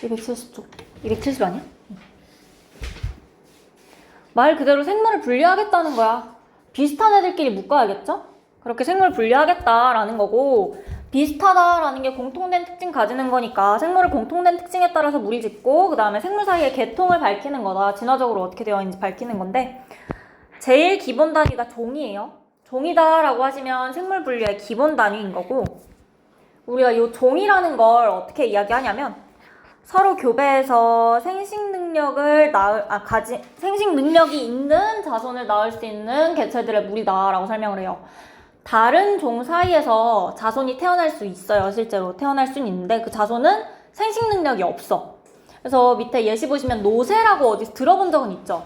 270쪽. 270 아니야? 말 그대로 생물을 분리하겠다는 거야. 비슷한 애들끼리 묶어야겠죠? 그렇게 생물을 분리하겠다라는 거고, 비슷하다라는 게 공통된 특징 가지는 거니까 생물을 공통된 특징에 따라서 무리짓고 그 다음에 생물 사이의 계통을 밝히는 거다. 진화적으로 어떻게 되어 있는지 밝히는 건데, 제일 기본 단위가 종이에요. 종이다라고 하시면 생물 분류의 기본 단위인 거고, 우리가 이 종이라는 걸 어떻게 이야기하냐면 서로 교배해서 생식 능력이 있는 자손을 낳을 수 있는 개체들의 무리다라고 설명을 해요. 다른 종 사이에서 자손이 태어날 수 있어요. 실제로 태어날 수는 있는데 그 자손은 생식 능력이 없어. 그래서 밑에 예시 보시면 노새라고 어디서 들어본 적은 있죠.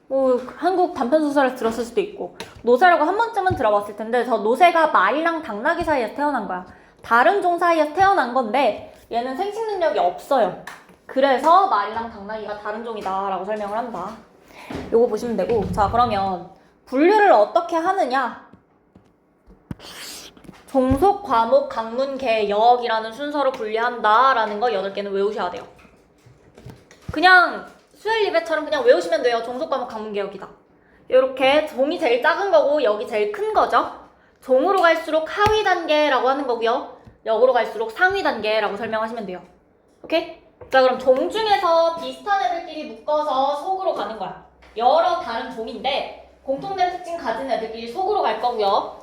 뭐 한국 단편소설에서 들었을 수도 있고, 노새라고 한 번쯤은 들어봤을 텐데, 저 노새가 말이랑 당나귀 사이에서 태어난 거야. 다른 종 사이에서 태어난 건데 얘는 생식 능력이 없어요. 그래서 말이랑 당나귀가 다른 종이다 라고 설명을 한다. 요거 보시면 되고, 자 그러면 분류를 어떻게 하느냐, 종속, 과목, 강문, 계, 역이라는 순서로 분류한다 라는 거 8개는 외우셔야 돼요. 그냥 수엘 리베처럼 그냥 외우시면 돼요. 종속, 과목, 강문, 계, 역이다. 요렇게 종이 제일 작은 거고 역이 제일 큰 거죠. 종으로 갈수록 하위 단계라고 하는 거고요, 역으로 갈수록 상위 단계라고 설명하시면 돼요. 오케이? 자 그럼 종 중에서 비슷한 애들끼리 묶어서 속으로 가는 거야. 여러 다른 종인데 공통된 특징 가진 애들끼리 속으로 갈 거고요,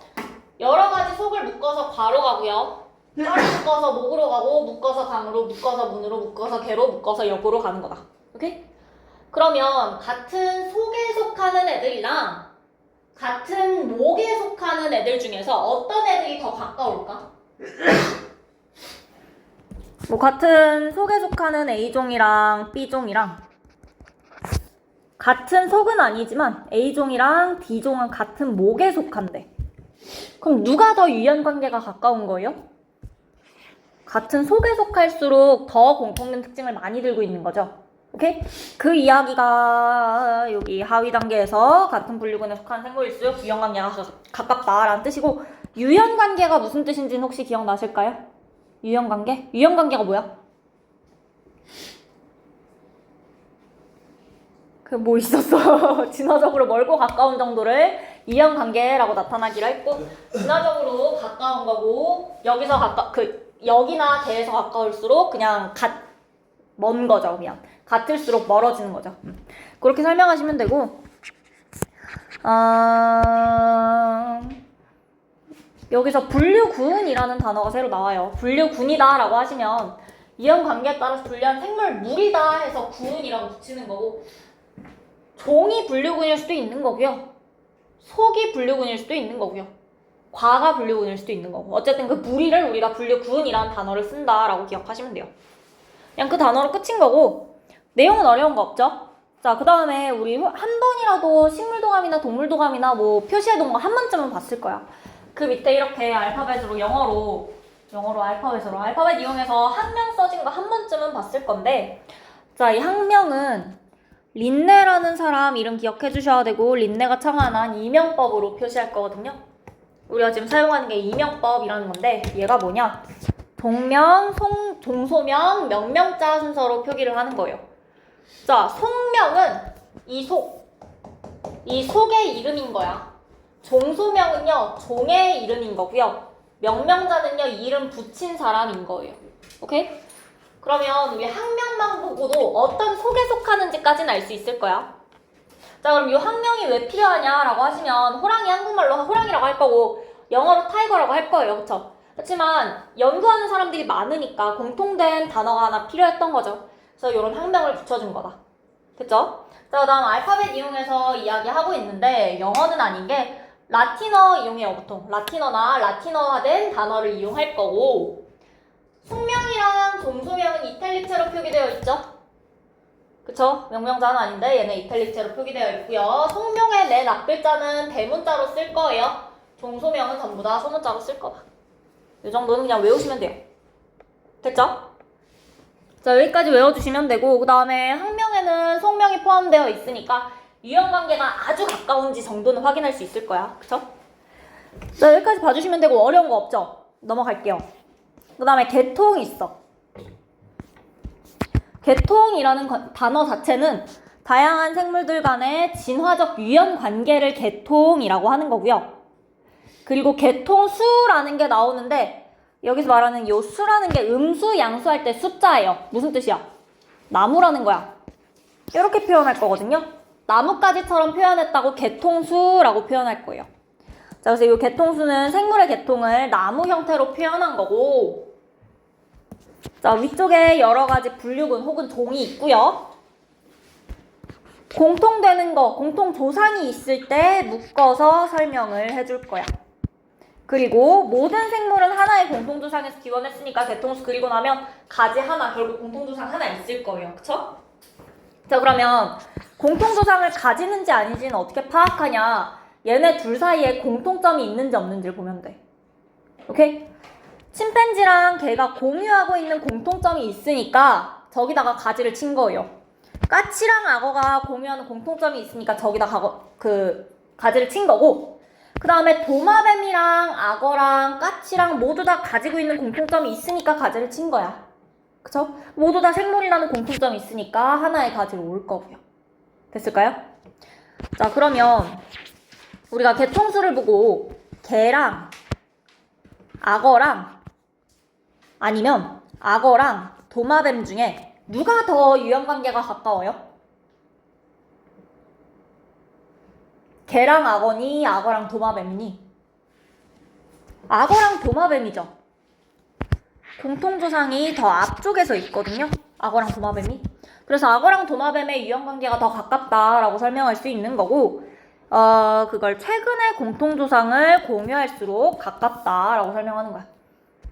여러 가지 속을 묶어서 괄호 가고요, 괄호 묶어서 목으로 가고, 묶어서 강으로, 묶어서 문으로, 묶어서 개로, 묶어서 역으로 가는 거다. 오케이? 그러면 같은 속에 속하는 애들이랑 같은 목에 속하는 애들 중에서 어떤 애들이 더 가까울까? 뭐 같은 속에 속하는 A종이랑 B종이랑 같은 속은 아니지만 A종이랑 B종은 같은 목에 속한대. 그럼 누가 더 유연관계가 가까운 거예요? 같은 속에 속할수록 더 공통된 특징을 많이 들고 있는 거죠. 오케이? 그 이야기가 여기 하위 단계에서 같은 분류군에 속한 생물일수록 유연관계가 가깝다라는 뜻이고, 유연관계가 무슨 뜻인지는 혹시 기억나실까요? 유연관계? 유연관계가 뭐야? 그 뭐 있었어. 진화적으로 멀고 가까운 정도를 유연관계라고 나타나기로 했고, 진화적으로 가까운 거고, 여기서 여기나 대에서 가까울수록 그냥 먼 거죠. 그냥 같을수록 멀어지는 거죠. 그렇게 설명하시면 되고, 여기서 분류군이라는 단어가 새로 나와요. 분류군이다 라고 하시면 이연관계에 따라서 분류한 생물 무리다 해서 군이라고 붙이는 거고, 종이 분류군일 수도 있는 거고요, 속이 분류군일 수도 있는 거고요, 과가 분류군일 수도 있는 거고, 어쨌든 그 무리를 우리가 분류군이라는 단어를 쓴다라고 기억하시면 돼요. 그냥 그 단어로 끝인 거고, 내용은 어려운 거 없죠? 자, 그 다음에 우리 한 번이라도 식물도감이나 동물도감이나 뭐 표시해둔 거 한 번쯤은 봤을 거야. 그 밑에 이렇게 알파벳으로 영어로 알파벳 이용해서 학명 써진 거 한 번쯤은 봤을 건데, 자, 이 학명은 린네라는 사람 이름 기억해 주셔야 되고, 린네가 창안한 이명법으로 표시할 거거든요. 우리가 지금 사용하는 게 이명법이라는 건데, 얘가 뭐냐? 동명, 종소명, 명명자 순서로 표기를 하는 거예요. 자, 속명은 이 속의 이름인 거야. 종소명은요, 종의 이름인 거고요, 명명자는요, 이름 붙인 사람인 거예요. 오케이? 그러면 우리 학명만 보고도 어떤 속에 속하는지까지는 알 수 있을 거야. 자, 그럼 이 학명이 왜 필요하냐라고 하시면, 호랑이 한국말로 호랑이라고 할 거고 영어로 타이거라고 할 거예요. 그쵸? 그렇지만 연구하는 사람들이 많으니까 공통된 단어가 하나 필요했던 거죠. 그래서 이런 학명을 붙여준 거다. 됐죠? 자, 그 다음 알파벳 이용해서 이야기하고 있는데, 영어는 아닌 게 라틴어 이용해요. 보통 라틴어나 라틴어화된 단어를 이용할 거고, 숙명이랑 종소명은 이탈릭체로 표기되어 있죠? 그쵸? 명명자는 아닌데 얘는 이탈릭체로 표기되어 있고요. 속명의 맨 앞글자는 대문자로 쓸 거예요. 종소명은 전부 다 소문자로 쓸 거다. 이 정도는 그냥 외우시면 돼요. 됐죠? 자, 여기까지 외워주시면 되고, 그 다음에 학명에는 속명이 포함되어 있으니까 유형관계가 아주 가까운지 정도는 확인할 수 있을 거야. 그쵸? 자, 여기까지 봐주시면 되고, 어려운 거 없죠? 넘어갈게요. 그 다음에 계통이 있어. 계통이라는 단어 자체는 다양한 생물들 간의 진화적 유연 관계를 계통이라고 하는 거고요. 그리고 계통수라는 게 나오는데 여기서 말하는 요 수라는 게 음수, 양수할 때 숫자예요. 무슨 뜻이야? 나무라는 거야. 이렇게 표현할 거거든요. 나뭇가지처럼 표현했다고 계통수라고 표현할 거예요. 자, 그래서 이 계통수는 생물의 계통을 나무 형태로 표현한 거고, 자, 위쪽에 여러 가지 분류군 혹은 종이 있고요. 공통되는 거, 공통 조상이 있을 때 묶어서 설명을 해줄 거야. 그리고 모든 생물은 하나의 공통 조상에서 기원했으니까 계통수 그리고 나면 가지 하나, 결국 공통 조상 하나 있을 거예요. 그쵸? 자, 그러면 공통 조상을 가지는지 아닌지는 어떻게 파악하냐? 얘네 둘 사이에 공통점이 있는지 없는지를 보면 돼. 오케이? 침팬지랑 걔가 공유하고 있는 공통점이 있으니까 저기다가 가지를 친 거예요. 까치랑 악어가 공유하는 공통점이 있으니까 저기다 가지를 친 거고, 그 다음에 도마뱀이랑 악어랑 까치랑 모두 다 가지고 있는 공통점이 있으니까 가지를 친 거야. 그쵸? 모두 다 생물이라는 공통점이 있으니까 하나의 가지로 올 거고요. 됐을까요? 자, 그러면 우리가 계통수를 보고 개랑 악어랑 아니면 악어랑 도마뱀 중에 누가 더 유형관계가 가까워요? 개랑 악어니 악어랑 도마뱀이니? 악어랑 도마뱀이죠. 공통조상이 더 앞쪽에서 있거든요. 악어랑 도마뱀이. 그래서 악어랑 도마뱀의 유형관계가 더 가깝다라고 설명할 수 있는 거고, 그걸 최근의 공통조상을 공유할수록 가깝다라고 설명하는 거야.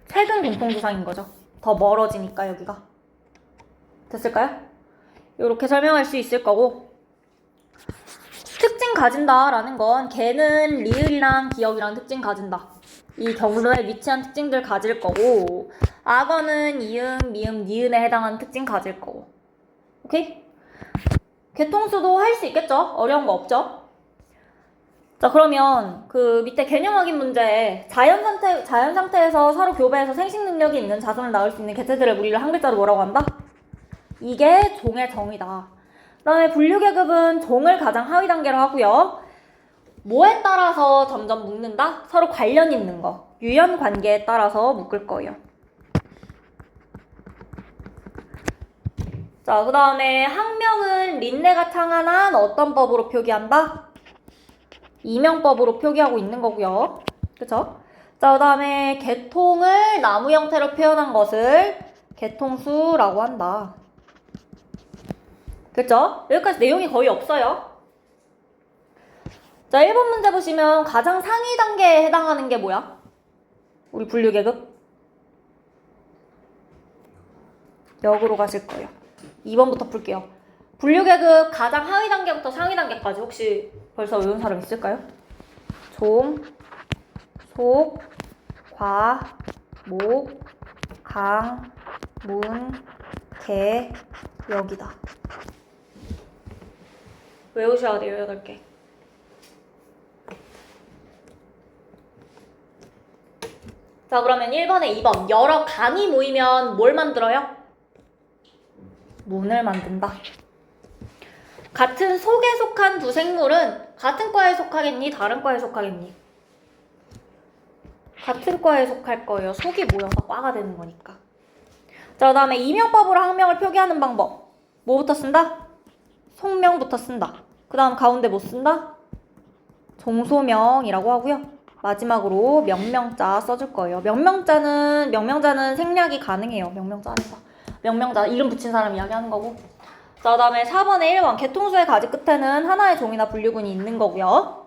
최근 공통조상인 거죠. 더 멀어지니까 여기가. 됐을까요? 이렇게 설명할 수 있을 거고, 특징 가진다라는 건 걔는 리을이랑 기억이랑 특징 가진다. 이 경로에 위치한 특징들 가질 거고, 악어는 이응, 미음, 니은에 해당하는 특징 가질 거고. 오케이? 계통수도 할 수 있겠죠? 어려운 거 없죠? 자, 그러면 그 밑에 개념 확인 문제에 자연 상태에서 서로 교배해서 생식 능력이 있는 자손을 낳을 수 있는 개체들의 무리를 한 글자로 뭐라고 한다? 이게 종의 정의다. 그 다음에 분류계급은 종을 가장 하위 단계로 하고요. 뭐에 따라서 점점 묶는다? 서로 관련 있는 거. 유연 관계에 따라서 묶을 거예요. 자, 그 다음에 학명은 린네가 창안한 어떤 법으로 표기한다? 이명법으로 표기하고 있는 거고요. 그쵸? 자, 그 다음에 계통을 나무 형태로 표현한 것을 계통수라고 한다. 그쵸? 여기까지 내용이 거의 없어요. 자, 1번 문제 보시면 가장 상위 단계에 해당하는 게 뭐야? 우리 분류계급? 역으로 가실 거예요. 2번부터 풀게요. 분류계급 가장 하위 단계부터 상위 단계까지 혹시 벌써 외운 사람 있을까요? 종, 속, 과, 목, 강, 문, 개, 역이다. 외우셔야 돼요, 8개. 자, 그러면 1번에 2번. 여러 강이 모이면 뭘 만들어요? 문을 만든다. 같은 속에 속한 두 생물은 같은 과에 속하겠니? 다른 과에 속하겠니? 같은 과에 속할 거예요. 속이 모여서 과가 되는 거니까. 자, 그 다음에 이명법으로 학명을 표기하는 방법. 뭐부터 쓴다? 속명부터 쓴다. 그 다음 가운데 뭐 쓴다? 종소명이라고 하고요. 마지막으로 명명자 써줄 거예요. 명명자는 생략이 가능해요. 명명자 이름 붙인 사람 이야기하는 거고. 자, 그 다음에 4번에 1번 계통수의 가지 끝에는 하나의 종이나 분류군이 있는 거고요.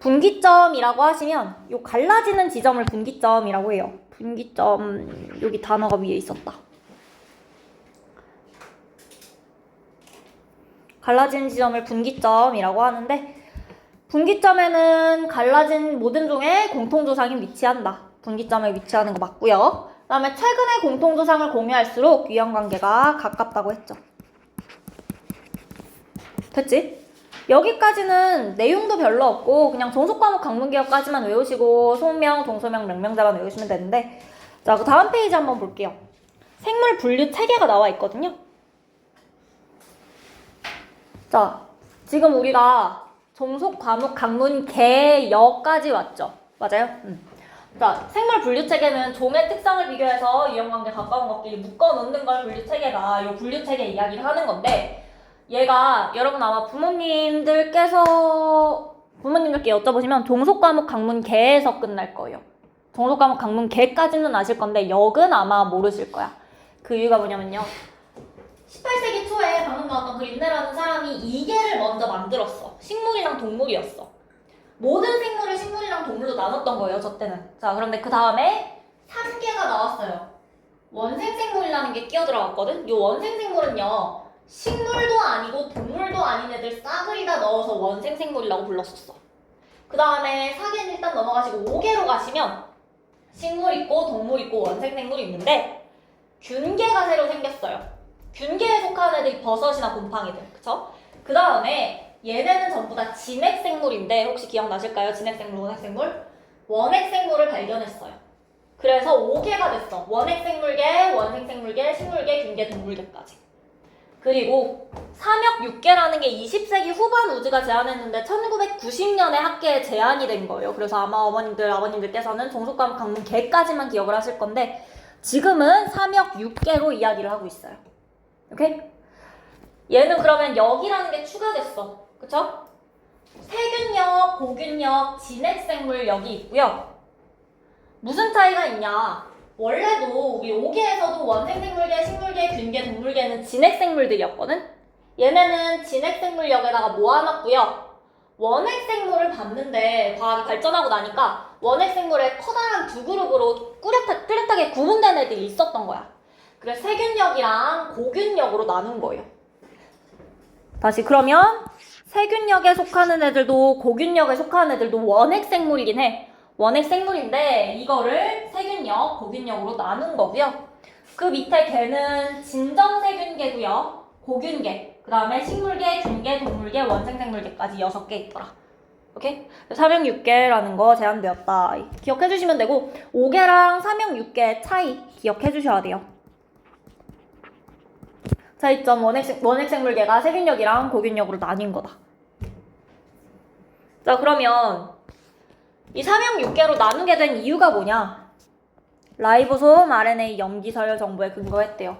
분기점이라고 하시면 요 갈라지는 지점을 분기점이라고 해요. 분기점, 여기 단어가 위에 있었다. 갈라지는 지점을 분기점이라고 하는데, 분기점에는 갈라진 모든 종의 공통조상이 위치한다. 분기점에 위치하는 거 맞고요. 그 다음에 최근의 공통조상을 공유할수록 유형관계가 가깝다고 했죠. 됐지? 여기까지는 내용도 별로 없고 그냥 종속과목 강문기억까지만 외우시고 속명, 종소명, 명명자만 외우시면 되는데, 자, 그 다음 페이지 한번 볼게요. 생물 분류 체계가 나와 있거든요. 자, 지금 우리가 종속, 과목, 강문, 개, 여까지 왔죠? 맞아요? 자, 생물 분류 체계는 종의 특성을 비교해서 유형관계 가까운 것끼리 묶어놓는 걸 분류 체계다. 이 분류 체계 이야기를 하는 건데, 얘가 여러분 아마 부모님들께 여쭤보시면 종속, 과목, 강문, 개에서 끝날 거예요. 종속, 과목, 강문, 개까지는 아실 건데 역은 아마 모르실 거야. 그 이유가 뭐냐면요. 18세기 초에 방금 나왔던 그린네라는 사람이 이계를 먼저 만들었어. 식물이랑 동물이었어. 모든 생물을 식물이랑 동물로 나눴던 거예요, 저 때는. 자, 그런데 그 다음에 3계가 나왔어요. 원생생물이라는 게 끼어들어갔거든? 이 원생생물은요, 식물도 아니고 동물도 아닌 애들 싸그리다 넣어서 원생생물이라고 불렀었어. 그 다음에 4계는 일단 넘어가시고 5계로 가시면 식물 있고 동물 있고 원생생물이 있는데 균계가 새로 생겼어요. 균계에 속한 애들이 버섯이나 곰팡이들, 그쵸? 그 다음에 얘네는 전부 다 진핵생물인데 혹시 기억나실까요? 진핵생물, 원핵생물? 원핵생물을 발견했어요. 그래서 5계가 됐어. 원핵생물계, 원생생물계, 식물계, 균계, 동물계까지. 그리고 삼역 6계라는 게 20세기 후반 우즈가 제안했는데 1990년에 학계에 제안이 된 거예요. 그래서 아마 어머님들, 아버님들께서는 종속과목 강문 개까지만 기억을 하실 건데 지금은 삼역 6계로 이야기를 하고 있어요. 오케이? 얘는 그러면 역이라는 게 추가됐어. 그쵸? 세균역, 고균역, 진핵생물역이 있고요. 무슨 차이가 있냐? 원래도 우리 5계에서도 원생생물계, 식물계, 균계, 동물계는 진핵생물들이었거든? 얘네는 진핵생물역에다가 모아놨고요. 원핵생물을 봤는데 과학이 발전하고 나니까 원핵생물의 커다란 두 그룹으로 뚜렷하게 구분된 애들이 있었던 거야. 그래서 세균역이랑 고균역으로 나눈 거예요. 다시 그러면 세균역에 속하는 애들도 고균역에 속하는 애들도 원핵생물이긴 해. 원핵생물인데 이거를 세균역, 고균역으로 나눈 거고요. 그 밑에 개는 진정세균계고요. 고균계, 그 다음에 식물계, 균계, 동물계, 원생생물계까지 6개 있더라. 오케이? 3형 6개라는 거 제한되었다. 기억해 주시면 되고 5개랑 3형 6개 차이 기억해 주셔야 돼요. 차이점 원핵생물계가 세균역이랑 고균역으로 나뉜 거다. 자, 그러면 이 3형 6개로 나누게 된 이유가 뭐냐? 라이보솜 RNA 염기서열 정보에 근거했대요.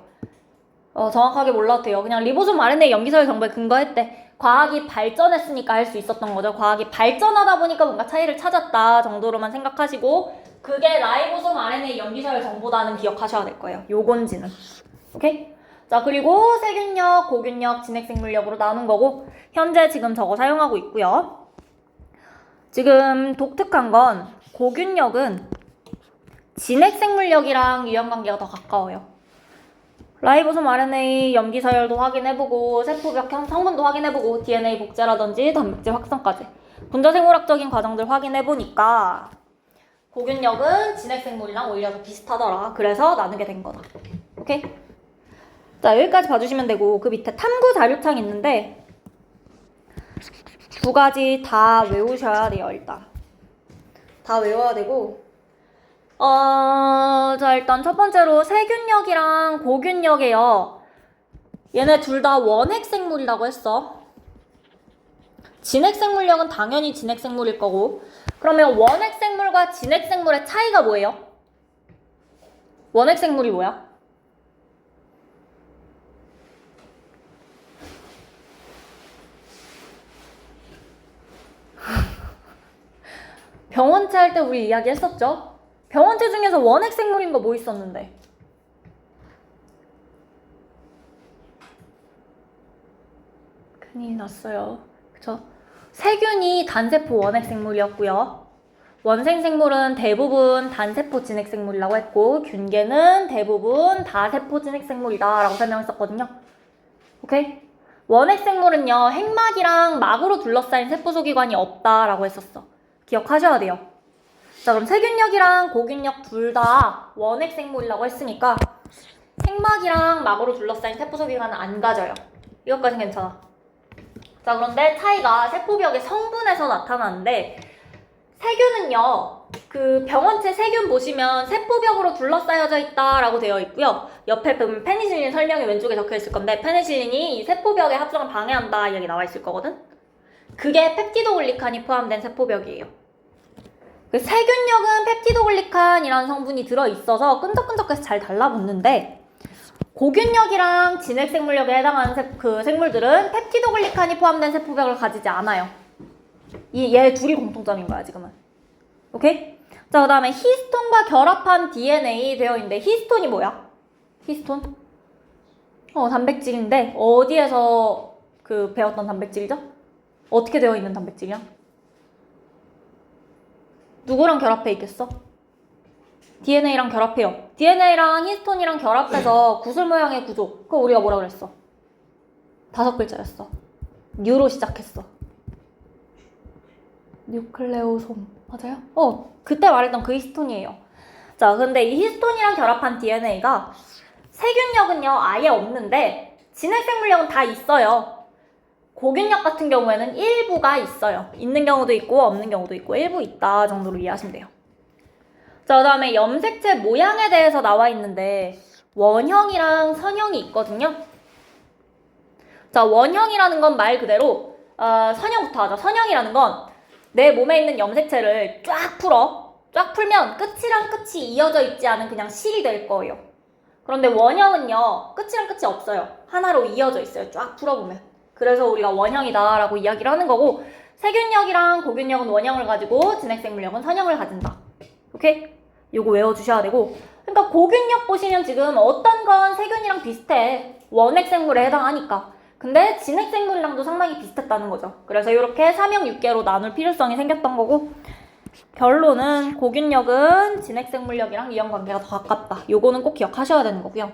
정확하게 몰라도 돼요. 그냥 리보솜 RNA 염기서열 정보에 근거했대. 과학이 발전했으니까 할 수 있었던 거죠. 과학이 발전하다 보니까 뭔가 차이를 찾았다 정도로만 생각하시고 그게 라이보솜 RNA 염기서열 정보다는 기억하셔야 될 거예요. 요건지는. 오케이? 자, 그리고 세균역, 고균역, 진핵생물역으로 나눈 거고 현재 지금 저거 사용하고 있고요. 지금 독특한 건 고균역은 진핵생물역이랑 유형관계가 더 가까워요. 라이보솜 RNA 염기서열도 확인해보고 세포벽 성분도 확인해보고 DNA 복제라든지 단백질 확성까지 분자생물학적인 과정들 확인해보니까 고균역은 진핵생물이랑 오히려 더 비슷하더라. 그래서 나누게 된 거다. 오케이? 자, 여기까지 봐주시면 되고 그 밑에 탐구 자료창 있는데 두 가지 다 외우셔야 돼요. 일단 다 외워야 되고 자, 일단 첫 번째로 세균역이랑 고균역이에요. 얘네 둘 다 원핵생물이라고 했어. 진핵생물역은 당연히 진핵생물일 거고 그러면 원핵생물과 진핵생물의 차이가 뭐예요? 원핵생물이 뭐야? 병원체 할 때 우리 이야기 했었죠? 병원체 중에서 원핵생물인 거 뭐 있었는데? 큰일 났어요. 그쵸? 세균이 단세포 원핵생물이었고요. 원생생물은 대부분 단세포 진핵생물이라고 했고 균계는 대부분 다세포 진핵생물이다 라고 설명했었거든요. 오케이? 원핵생물은요. 핵막이랑 막으로 둘러싸인 세포소기관이 없다라고 했었어. 기억하셔야 돼요. 자, 그럼 세균역이랑 고균역 둘 다 원핵생물이라고 했으니까 핵막이랑 막으로 둘러싸인 세포소기관은 안 가져요. 이것까진 괜찮아. 자, 그런데 차이가 세포벽의 성분에서 나타나는데 세균은요, 그 병원체 세균 보시면 세포벽으로 둘러싸여져 있다라고 되어 있고요. 옆에 보면 페니실린 설명이 왼쪽에 적혀 있을 건데, 페니실린이 이 세포벽의 합성을 방해한다 이야기 나와 있을 거거든. 그게 펩티도글리칸이 포함된 세포벽이에요. 그 세균력은 펩티도글리칸이라는 성분이 들어있어서 끈적끈적해서 잘 달라붙는데, 고균력이랑 진핵생물력에 해당하는 그 생물들은 펩티도글리칸이 포함된 세포벽을 가지지 않아요. 얘 둘이 공통점인 거야, 지금은. 오케이? 자, 그 다음에 히스톤과 결합한 DNA 되어 있는데, 히스톤이 뭐야? 히스톤? 단백질인데, 어디에서 그 배웠던 단백질이죠? 어떻게 되어 있는 단백질이야? 누구랑 결합해 있겠어? DNA랑 결합해요. DNA랑 히스톤이랑 결합해서 구슬 모양의 구조. 그거 우리가 뭐라 그랬어? 5글자였어. 뉴로 시작했어. 뉴클레오솜. 맞아요? 그때 말했던 그 히스톤이에요. 자, 근데 이 히스톤이랑 결합한 DNA가 세균력은요, 아예 없는데 진핵생물력은 다 있어요. 고균력 같은 경우에는 일부가 있어요. 있는 경우도 있고 없는 경우도 있고 일부 있다 정도로 이해하시면 돼요. 자, 그 다음에 염색체 모양에 대해서 나와 있는데 원형이랑 선형이 있거든요. 자, 원형이라는 건 말 그대로 선형부터 하자. 선형이라는 건 내 몸에 있는 염색체를 쫙 풀어. 쫙 풀면 끝이랑 끝이 이어져 있지 않은 그냥 실이 될 거예요. 그런데 원형은요, 끝이랑 끝이 없어요. 하나로 이어져 있어요. 쫙 풀어보면. 그래서 우리가 원형이다 라고 이야기를 하는 거고, 세균력이랑 고균력은 원형을 가지고 진핵생물력은 선형을 가진다. 오케이? 요거 외워주셔야 되고, 그러니까 고균력 보시면 지금 어떤 건 세균이랑 비슷해. 원핵생물에 해당하니까. 근데 진핵생물이랑도 상당히 비슷했다는 거죠. 그래서 이렇게 3형 6개로 나눌 필요성이 생겼던 거고, 결론은 고균력은 진핵생물력이랑 이형관계가 더 가깝다. 요거는 꼭 기억하셔야 되는 거고요.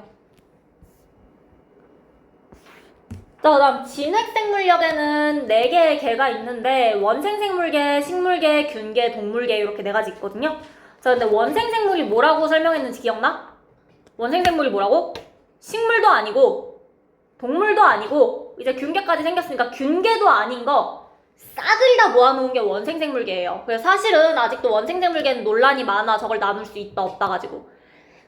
자, 그 다음 진핵생물력에는 4개의 계가 있는데 원생생물계, 식물계, 균계, 동물계 이렇게 4가지 있거든요. 자, 근데 원생생물이 뭐라고 설명했는지 기억나? 원생생물이 뭐라고? 식물도 아니고 동물도 아니고 이제 균계까지 생겼으니까 균계도 아닌 거 싸그리 다 모아놓은 게 원생생물계예요. 그래서 사실은 아직도 원생생물계는 논란이 많아. 저걸 나눌 수 있다 없다 가지고.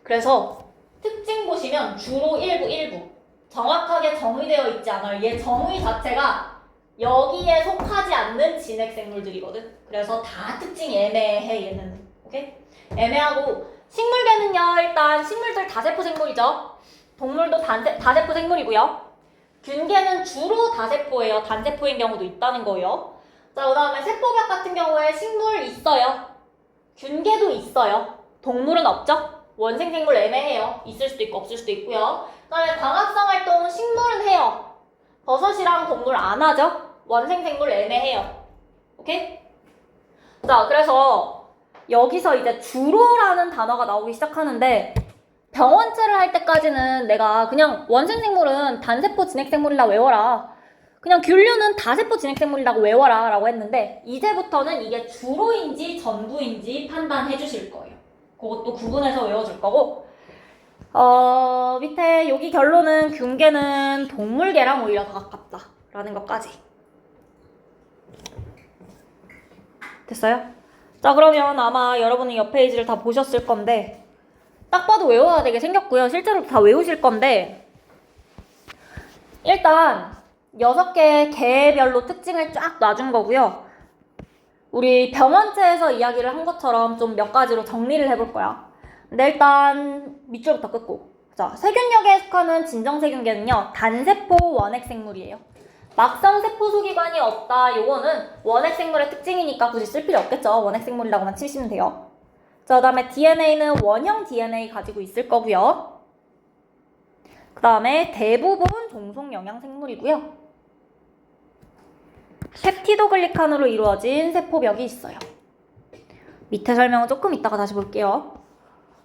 그래서 특징 보시면 주로 일부 정확하게 정의되어 있지 않아요. 얘 정의 자체가 여기에 속하지 않는 진핵생물들이거든. 그래서 다 특징이 애매해 얘는. 오케이? 애매하고 식물계는요, 일단 식물들 다세포생물이죠. 동물도 다세포생물이고요. 균계는 주로 다세포예요. 단세포인 경우도 있다는 거예요. 자, 그 다음에 세포벽 같은 경우에 식물 있어요. 균계도 있어요. 동물은 없죠? 원생생물 애매해요. 있을 수도 있고 없을 수도 있고요. 그 다음에 광합성 활동은 식물은 해요. 버섯이랑 동물 안 하죠? 원생생물 애매해요. 오케이? 자, 그래서 여기서 이제 주로라는 단어가 나오기 시작하는데 병원체를 할 때까지는 내가 그냥 원생생물은 단세포 진핵생물이라 외워라. 그냥 균류는 다세포 진핵생물이라고 외워라 라고 했는데 이제부터는 이게 주로인지 전부인지 판단해 주실 거예요. 그것도 구분해서 외워줄 거고 밑에 여기 결론은 균계는 동물계랑 오히려 더 가깝다 라는 것까지. 됐어요? 자, 그러면 아마 여러분이 옆 페이지를 다 보셨을 건데 딱 봐도 외워야 되게 생겼고요. 실제로 다 외우실 건데 일단 6개 개별로 특징을 쫙 놔준 거고요. 우리 병원체에서 이야기를 한 것처럼 좀 몇 가지로 정리를 해볼 거야. 근데 일단 밑줄부터 끊고. 자, 세균력에 속하는 진정세균계는요, 단세포 원핵생물이에요. 막상 세포 소기관이 없다. 요거는 원핵생물의 특징이니까 굳이 쓸 필요 없겠죠. 원핵생물이라고만 치시면 돼요. 자, 그 다음에 DNA는 원형 DNA 가지고 있을 거고요. 그 다음에 대부분 종속 영양생물이고요. 펩티도글리칸으로 이루어진 세포벽이 있어요. 밑에 설명은 조금 이따가 다시 볼게요.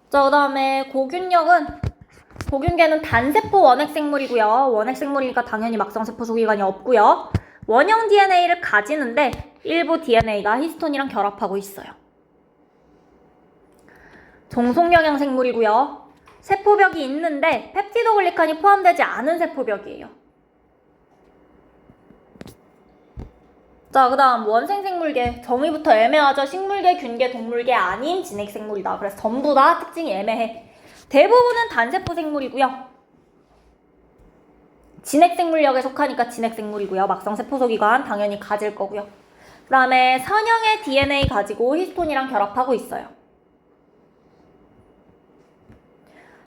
자, 그 다음에 고균계는 단세포 원핵생물이고요. 원핵생물이니까 당연히 막상세포 소기관이 없고요. 원형 DNA를 가지는데 일부 DNA가 히스톤이랑 결합하고 있어요. 종속영양생물이고요. 세포벽이 있는데 펩티도글리칸이 포함되지 않은 세포벽이에요. 자, 자, 그 다음 원생생물계. 정의부터 애매하죠. 식물계, 균계, 동물계 아닌 진핵생물이다. 그래서 전부 다 특징이 애매해. 대부분은 단세포 생물이고요. 진핵생물역에 속하니까 진핵생물이고요. 막성세포소기관 당연히 가질 거고요. 그 다음에 선형의 DNA 가지고 히스톤이랑 결합하고 있어요.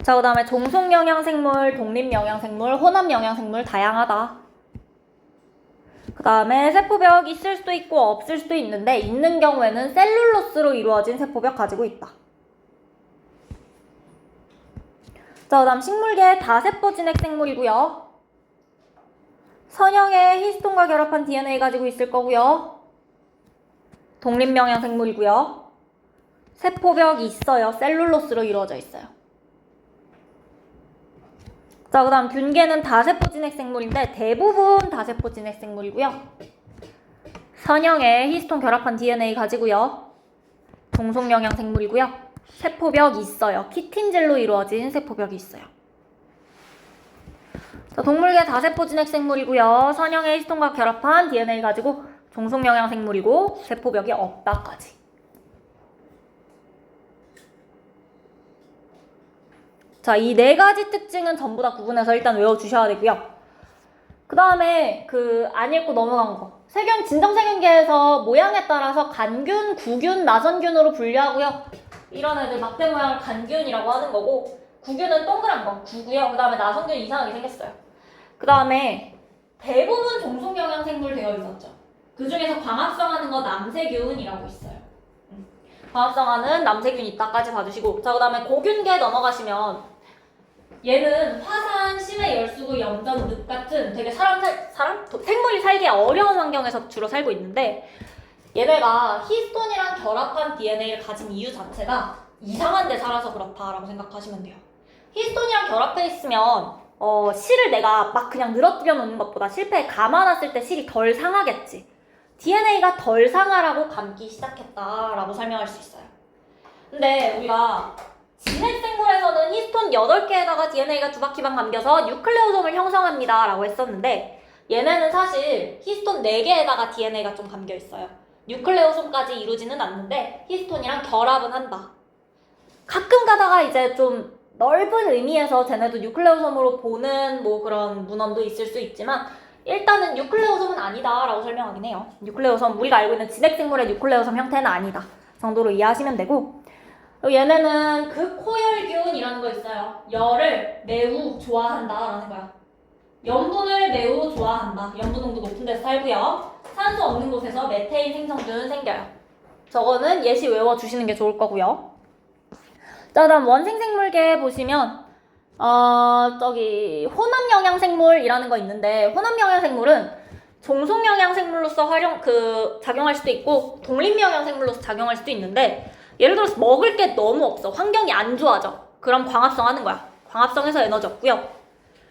자, 그 다음에 종속영양생물, 독립영양생물, 혼합영양생물 다양하다. 그 다음에 세포벽 있을 수도 있고 없을 수도 있는데 있는 경우에는 셀룰로스로 이루어진 세포벽 가지고 있다. 자, 그 다음 식물계 다세포 진핵생물이고요. 선형의 히스톤과 결합한 DNA 가지고 있을 거고요. 독립영양생물이고요. 세포벽이 있어요. 셀룰로스로 이루어져 있어요. 자, 그 다음 균계는 다세포 진핵생물인데 대부분 다세포 진핵생물이고요. 선형의 히스톤 결합한 DNA 가지고요. 종속영양생물이고요. 세포벽이 있어요. 키틴젤로 이루어진 세포벽이 있어요. 자, 동물계 다세포 진핵생물이고요. 선형의 히스톤과 결합한 DNA 가지고 종속영양생물이고 세포벽이 없다까지. 자, 이 네 가지 특징은 전부 다 구분해서 일단 외워주셔야 되고요. 그 다음에 안 읽고 넘어간 거. 진정세균계에서 모양에 따라서 간균, 구균, 나선균으로 분류하고요. 이런 애들 막대 모양을 간균이라고 하는 거고, 구균은 동그란 거, 구고요. 그 다음에 나선균 이상하게 생겼어요. 그 다음에 대부분 종속영양생물 되어 있었죠. 그 중에서 광합성하는 거 남세균이라고 있어요. 광합성하는 남세균 이따까지 봐주시고, 자, 그 다음에 고균계 넘어가시면 얘는 화산, 심해 열수구, 염전, 늪 같은 되게 생물이 살기 어려운 환경에서 주로 살고 있는데 얘네가 히스톤이랑 결합한 DNA를 가진 이유 자체가 이상한 데 살아서 그렇다라고 생각하시면 돼요. 히스톤이랑 결합해 있으면 실을 내가 막 그냥 늘어뜨려 놓는 것보다 실패에 감아놨을 때 실이 덜 상하겠지. DNA가 덜 상하라고 감기 시작했다라고 설명할 수 있어요. 근데 우리가 진핵생물에서는 히스톤 8개에다가 DNA가 2바퀴만 감겨서 뉴클레오솜을 형성합니다 라고 했었는데 얘네는 사실 히스톤 4개에다가 DNA가 좀 감겨 있어요. 뉴클레오솜까지 이루지는 않는데 히스톤이랑 결합은 한다. 가끔 가다가 이제 좀 넓은 의미에서 쟤네도 뉴클레오솜으로 보는 뭐 그런 문헌도 있을 수 있지만 일단은 뉴클레오솜은 아니다 라고 설명하긴 해요. 뉴클레오솜, 우리가 알고 있는 진핵생물의 뉴클레오솜 형태는 아니다 정도로 이해하시면 되고, 얘네는 극호열균이라는 거 있어요. 열을 매우 좋아한다라는 거야. 염분을 매우 좋아한다. 염분 농도 높은 데서 살고요. 산소 없는 곳에서 메테인 생성균 생겨요. 저거는 예시 외워주시는 게 좋을 거고요. 자, 다음 원생생물계 보시면 혼합영양생물이라는 거 있는데 혼합영양생물은 종속영양생물로서 작용할 수도 있고 독립영양생물로서 작용할 수도 있는데 예를 들어서 먹을 게 너무 없어. 환경이 안 좋아져. 그럼 광합성하는 거야. 광합성해서 에너지 없고요.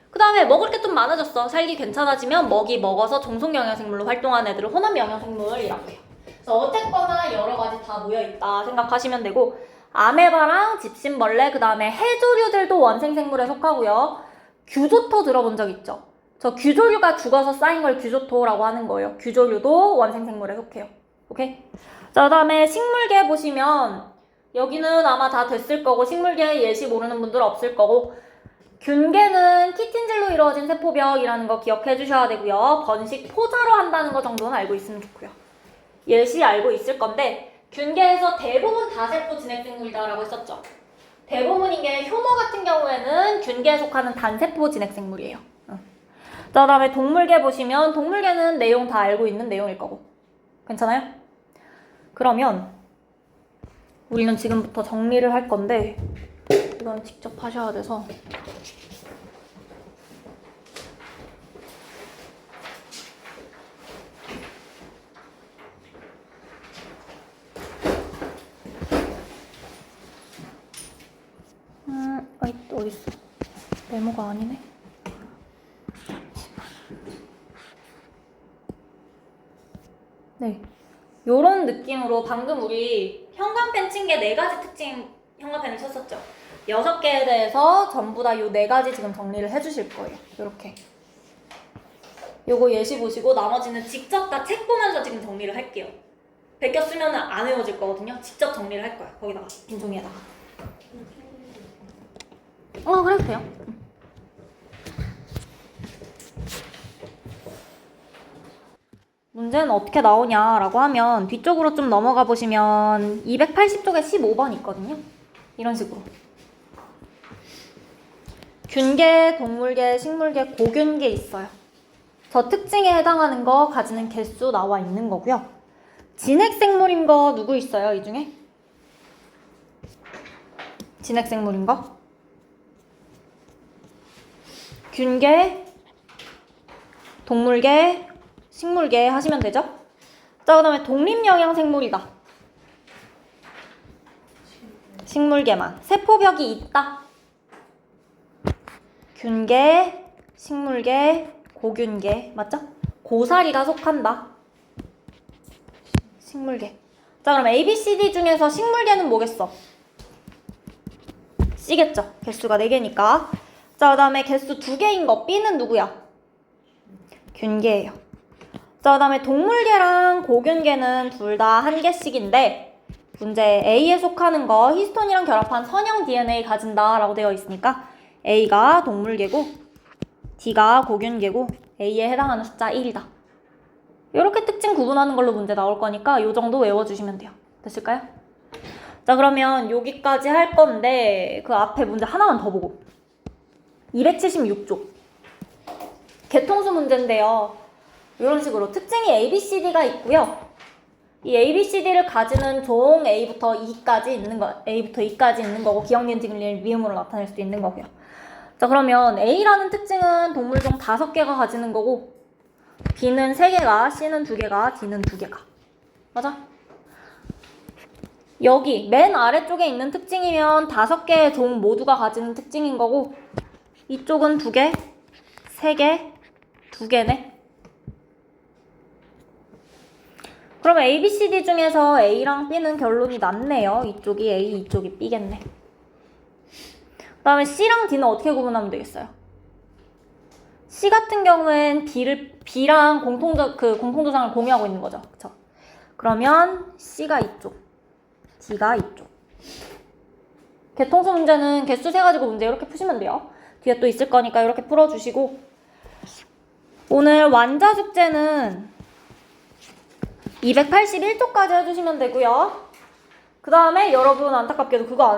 그 다음에 먹을 게 좀 많아졌어. 살기 괜찮아지면 먹어서 종속영양생물로 활동하는 애들을 혼합영양생물이라고 해요. 그래서 어쨌거나 여러 가지 다 모여있다 생각하시면 되고, 아메바랑 집신벌레, 그 다음에 해조류들도 원생생물에 속하고요. 규조토 들어본 적 있죠? 저 규조류가 죽어서 쌓인 걸 규조토라고 하는 거예요. 규조류도 원생생물에 속해요. 오케이? 자, 그 다음에 식물계 보시면 여기는 아마 다 됐을 거고 식물계 예시 모르는 분들 없을 거고, 균계는 키틴질로 이루어진 세포벽이라는 거 기억해 주셔야 되고요. 번식 포자로 한다는 거 정도는 알고 있으면 좋고요. 예시 알고 있을 건데 균계에서 대부분 다세포 진핵생물이다라고 했었죠. 대부분인 게 효모 같은 경우에는 균계에 속하는 단세포 진핵생물이에요. 자, 그다음에 동물계 보시면 동물계는 내용 다 알고 있는 내용일 거고. 괜찮아요? 그러면 우리는 지금부터 정리를 할 건데 이건 직접 하셔야 돼서 어딨어? 메모가 아니네. 네, 요런 느낌으로 방금 우리 형광펜 친 게 4가지 특징 형광펜을 쳤었죠. 6개에 대해서 전부 다 요 4가지 지금 정리를 해주실 거예요. 요렇게 요거 예시 보시고 나머지는 직접 다 책 보면서 지금 정리를 할게요. 베껴 쓰면 안 외워질 거거든요. 직접 정리를 할 거야. 거기다가 빈 종이에다가. 그래도 돼요. 문제는 어떻게 나오냐라고 하면 뒤쪽으로 좀 넘어가 보시면 280쪽에 15번 있거든요. 이런 식으로. 균계, 동물계, 식물계, 고균계 있어요. 저 특징에 해당하는 거 가지는 개수 나와 있는 거고요. 진핵생물인 거 누구 있어요? 이 중에? 진핵생물인 거? 균계, 동물계, 식물계 하시면 되죠? 자, 그 다음에 독립영양생물이다. 식물계만. 세포벽이 있다. 균계, 식물계, 고균계. 맞죠? 고사리가 속한다. 식물계. 자, 그럼 A, B, C, D 중에서 식물계는 뭐겠어? C겠죠? 개수가 4개니까. 자, 그 다음에 개수 2개인 거 B는 누구야? 균계예요. 자, 그 다음에 동물계랑 고균계는 둘 다 1개씩인데 문제 A에 속하는 거 히스톤이랑 결합한 선형 DNA 가진다 라고 되어 있으니까 A가 동물계고 D가 고균계고 A에 해당하는 숫자 1이다. 이렇게 특징 구분하는 걸로 문제 나올 거니까 이 정도 외워주시면 돼요. 됐을까요? 자, 그러면 여기까지 할 건데 그 앞에 문제 하나만 더 보고 276쪽 개통수 문제인데요. 이런 식으로 특징이 A, B, C, D가 있고요. 이 A, B, C, D를 가지는 종 A부터 E까지 있는 거, A부터 E까지 있는 거고 기억, 니은, 디귿, 리을, 미음으로 나타낼 수도 있는 거고요. 자, 그러면 A라는 특징은 동물종 5개가 가지는 거고 B는 3개가, C는 2개가, D는 2개가. 맞아? 여기 맨 아래쪽에 있는 특징이면 5개의 종 모두가 가지는 특징인 거고 이쪽은 2개, 3개, 2개네. 그럼 A, B, C, D 중에서 A랑 B는 결론이 같네요. 이쪽이 A, 이쪽이 B겠네. 그 다음에 C랑 D는 어떻게 구분하면 되겠어요? C 같은 경우엔 B랑 공통조상을 공유하고 있는 거죠. 그쵸? 그러면 C가 이쪽, D가 이쪽. 개통수 문제는 개수 세가지고 문제 이렇게 푸시면 돼요. 뒤에 또 있을 거니까 이렇게 풀어주시고 오늘 완자 숙제는 281쪽까지 해주시면 되고요. 그 다음에 여러분 안타깝게도 그거 안 했어요.